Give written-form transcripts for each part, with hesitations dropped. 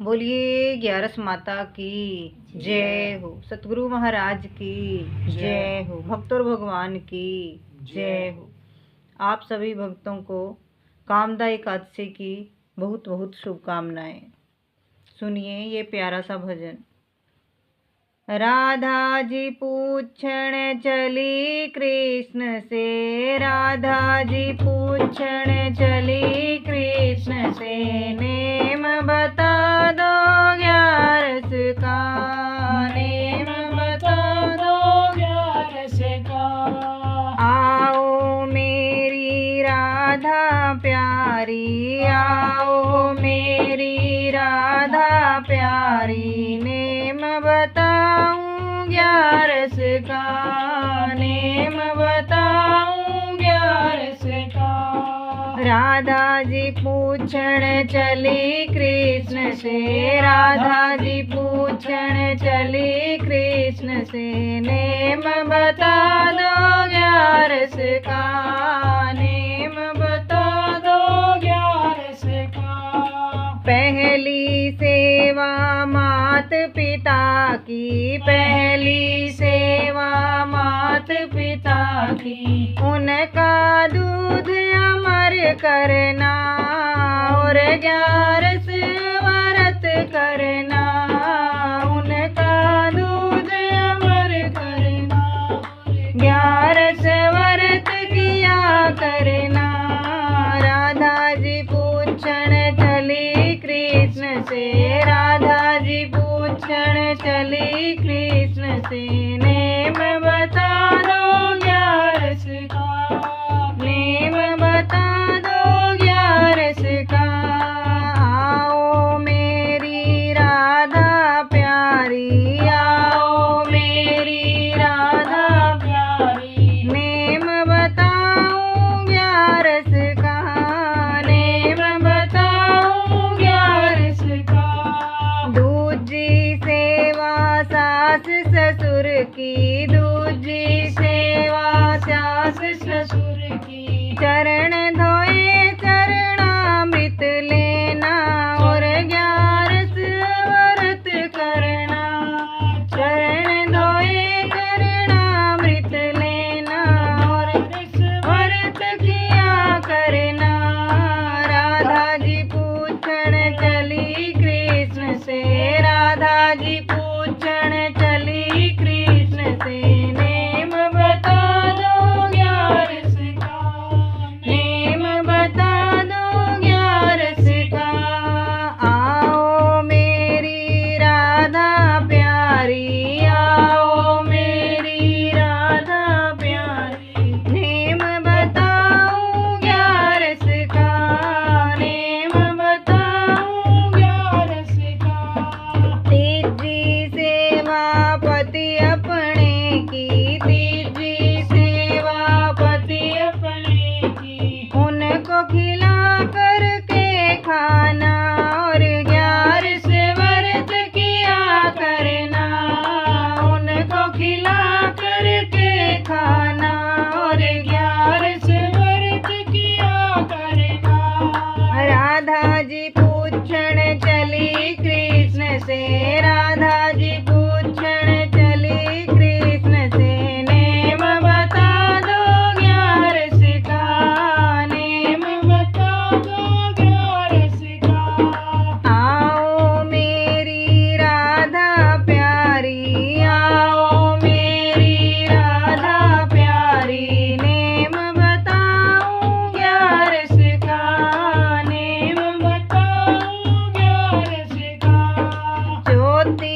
बोलिए ग्यारस माता की जय हो। सतगुरु महाराज की जय हो। भक्तों और भगवान की जय हो। आप सभी भक्तों को कामदा एकादशी की बहुत बहुत शुभकामनाएं। सुनिए ये प्यारा सा भजन। राधा जी पूछण चली कृष्ण से, राधा जी पूछण चली कृष्ण से, नेम बता दो ग्यारस का, नेम बता दो ग्यारस का। आओ मेरी राधा प्यारी, आओ मेरी राधा प्यारी, नेम बताऊं ग्यारस का, नेम बताऊं ग्यारस का। राधा जी पूछण चली कृष्ण से, राधा जी पूछण चली कृष्ण से, नेम बता दो ग्यारस का, नेम बता दो ग्यारस का। पहली सेवा मात पिता की, पहली सेवा मात पिता की, उनका दूध अमर करना और ग्यारस व्रत करना, उनका दूध अमर करना, ग्यारस व्रत किया करना। राधा जी पूछण चली कृष्ण से, राधा जी पूछण चली कृष्ण से, नेम बता दो ग्यारस का, नेम बता दो ग्यारस का। आओ मेरी राधा प्यारी, आओ मेरी राधा प्यारी, नेम बताऊं ग्यारस का, नेम बताऊं ग्यारस का। दूजी सेवा सास ससुर की, दूजी सेवा सास ससुर की, चरण धोए चरणामृत लेना और ग्यारस व्रत करना, चरण धोए चरणामृत लेना और व्रत किया करना। राधा जी पूछण चली कृष्ण से, राधा जी पूछण चली कृष्ण से, नेम बता दो ग्यारस का, नेम बता दो ग्यारस का। आओ मेरी राधा प्यारी, आओ मेरी राधा प्यारी, नेम बताऊं ग्यारस का, नेम बताऊं ग्यारस का। तीजी सेवा पति अपने की, तीजी सेवा पति अपने की, उनको खिला करके खाना और ग्यारस व्रत किया करना, उनको खिला करके खाना और ग्यारस व्रत किया करना। राधा जी पूछण चली कृष्ण से, राधा जी पूछण चली कृष्ण से, नेम बता दो ग्यारस का, नेम बता दो ग्यारस का। आओ मेरी राधा प्यारी, आओ मेरी राधा प्यारी, नेम बताऊं ग्यारस का, नेम बताऊं ग्यारस का। ज्योति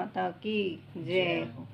माता की जय हो।